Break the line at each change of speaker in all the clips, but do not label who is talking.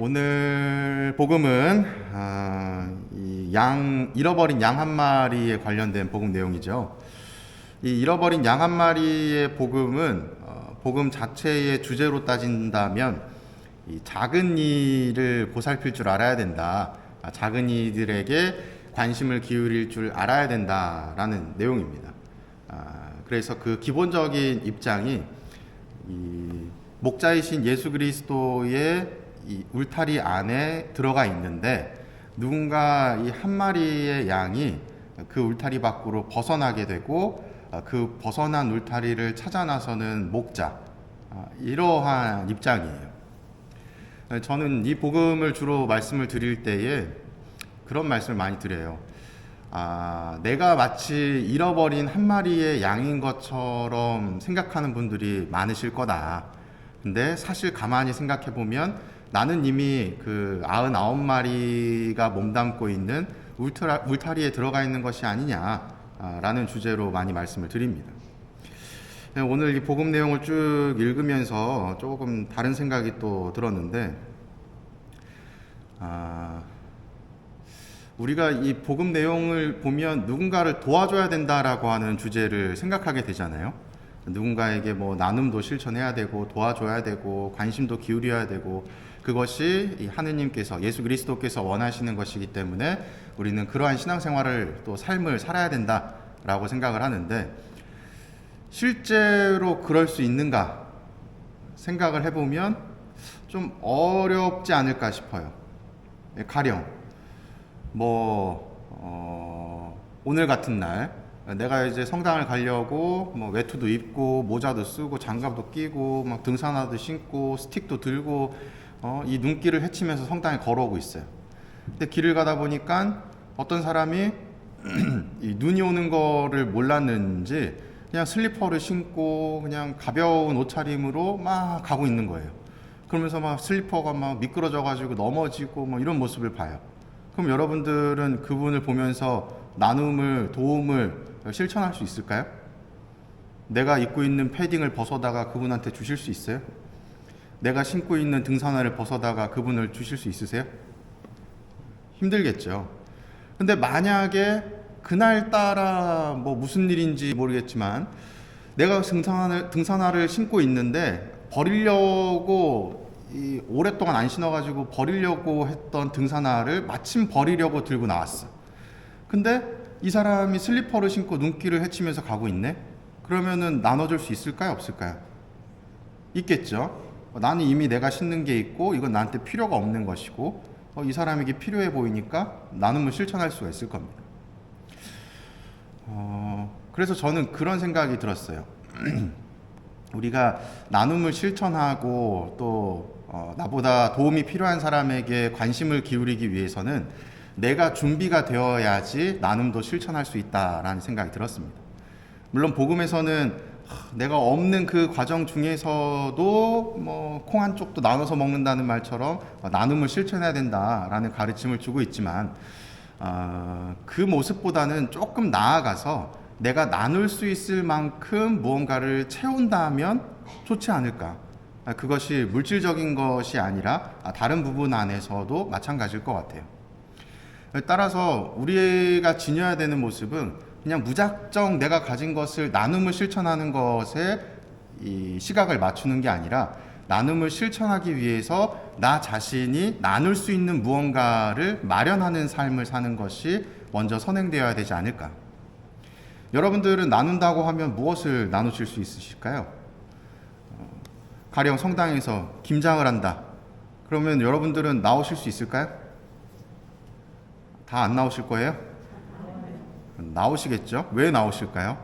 오늘 복음은 잃어버린 양 한 마리에 관련된 복음 내용이죠. 이 잃어버린 양 한 마리의 복음은 복음 자체의 주제로 따진다면 이 작은 이를 보살필 줄 알아야 된다. 작은 이들에게 관심을 기울일 줄 알아야 된다라는 내용입니다. 그래서 그 기본적인 입장이 이 목자이신 예수 그리스도의 이 울타리 안에 들어가 있는데 누군가 이 한 마리의 양이 그 울타리 밖으로 벗어나게 되고 그 벗어난 울타리를 찾아 나서는 목자, 이러한 입장이에요. 저는 이 복음을 주로 말씀을 드릴 때에 그런 말씀을 많이 드려요. 내가 마치 잃어버린 한 마리의 양인 것처럼 생각하는 분들이 많으실 거다. 근데 사실 가만히 생각해 보면 나는 이미 그 99마리가 몸담고 있는 울타리에 들어가 있는 것이 아니냐라는 주제로 많이 말씀을 드립니다. 오늘 이 복음 내용을 쭉 읽으면서 조금 다른 생각이 또 들었는데, 우리가 이 복음 내용을 보면 누군가를 도와줘야 된다라고 하는 주제를 생각하게 되잖아요. 누군가에게 뭐 나눔도 실천해야 되고 도와줘야 되고 관심도 기울여야 되고, 그것이 하느님께서, 예수 그리스도께서 원하시는 것이기 때문에 우리는 그러한 신앙생활을 또 삶을 살아야 된다라고 생각을 하는데, 실제로 그럴 수 있는가 생각을 해보면 좀 어렵지 않을까 싶어요. 가령 오늘 같은 날 내가 이제 성당을 가려고 외투도 입고 모자도 쓰고 장갑도 끼고 막 등산화도 신고 스틱도 들고 이 눈길을 헤치면서 성당에 걸어오고 있어요. 근데 길을 가다 보니까 어떤 사람이 이 눈이 오는 거를 몰랐는지 그냥 슬리퍼를 신고 그냥 가벼운 옷차림으로 막 가고 있는 거예요. 그러면서 막 슬리퍼가 막 미끄러져 가지고 넘어지고 뭐 이런 모습을 봐요. 그럼 여러분들은 그분을 보면서 나눔을, 도움을 실천할 수 있을까요? 내가 입고 있는 패딩을 벗어다가 그분한테 주실 수 있어요? 내가 신고 있는 등산화를 벗어다가 그분을 주실 수 있으세요? 힘들겠죠. 근데 만약에 그날따라 무슨 일인지 모르겠지만 내가 등산화를 신고 있는데 버리려고 오랫동안 안 신어가지고 버리려고 했던 등산화를 마침 버리려고 들고 나왔어. 근데 이 사람이 슬리퍼를 신고 눈길을 헤치면서 가고 있네? 그러면은 나눠줄 수 있을까요? 없을까요? 있겠죠. 나는 이미 내가 신는 게 있고 이건 나한테 필요가 없는 것이고 이 사람에게 필요해 보이니까 나눔을 실천할 수가 있을 겁니다. 그래서 저는 그런 생각이 들었어요. 우리가 나눔을 실천하고 또 나보다 도움이 필요한 사람에게 관심을 기울이기 위해서는 내가 준비가 되어야지 나눔도 실천할 수 있다라는 생각이 들었습니다. 물론 복음에서는 내가 없는 그 과정 중에서도 콩 한 쪽도 나눠서 먹는다는 말처럼 나눔을 실천해야 된다라는 가르침을 주고 있지만 그 모습보다는 조금 나아가서 내가 나눌 수 있을 만큼 무언가를 채운다면 좋지 않을까. 그것이 물질적인 것이 아니라 다른 부분 안에서도 마찬가지일 것 같아요. 따라서 우리가 지녀야 되는 모습은 그냥 무작정 내가 가진 것을 나눔을 실천하는 것에 이 시각을 맞추는 게 아니라 나눔을 실천하기 위해서 나 자신이 나눌 수 있는 무언가를 마련하는 삶을 사는 것이 먼저 선행되어야 되지 않을까. 여러분들은 나눈다고 하면 무엇을 나누실 수 있으실까요? 가령 성당에서 김장을 한다. 그러면 여러분들은 나오실 수 있을까요? 다 안 나오실 거예요? 나오시겠죠? 왜 나오실까요?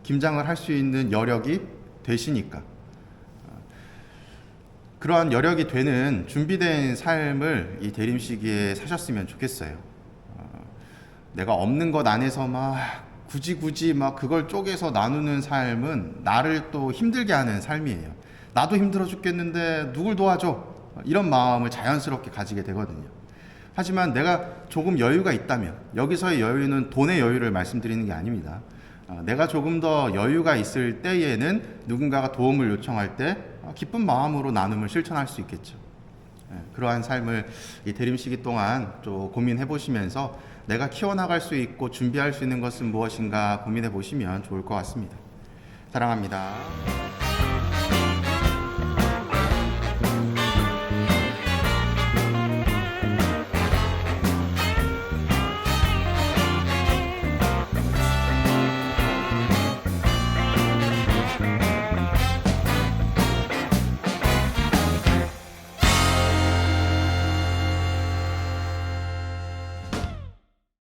김장을 할 수 있는 여력이 되시니까. 그러한 여력이 되는 준비된 삶을 이 대림 시기에 사셨으면 좋겠어요. 내가 없는 것 안에서 막 굳이 막 그걸 쪼개서 나누는 삶은 나를 또 힘들게 하는 삶이에요. 나도 힘들어 죽겠는데 누굴 도와줘? 이런 마음을 자연스럽게 가지게 되거든요. 하지만 내가 조금 여유가 있다면, 여기서의 여유는 돈의 여유를 말씀드리는 게 아닙니다. 내가 조금 더 여유가 있을 때에는 누군가가 도움을 요청할 때 기쁜 마음으로 나눔을 실천할 수 있겠죠. 그러한 삶을 이 대림 시기 동안 좀 고민해 보시면서 내가 키워나갈 수 있고 준비할 수 있는 것은 무엇인가 고민해 보시면 좋을 것 같습니다. 사랑합니다.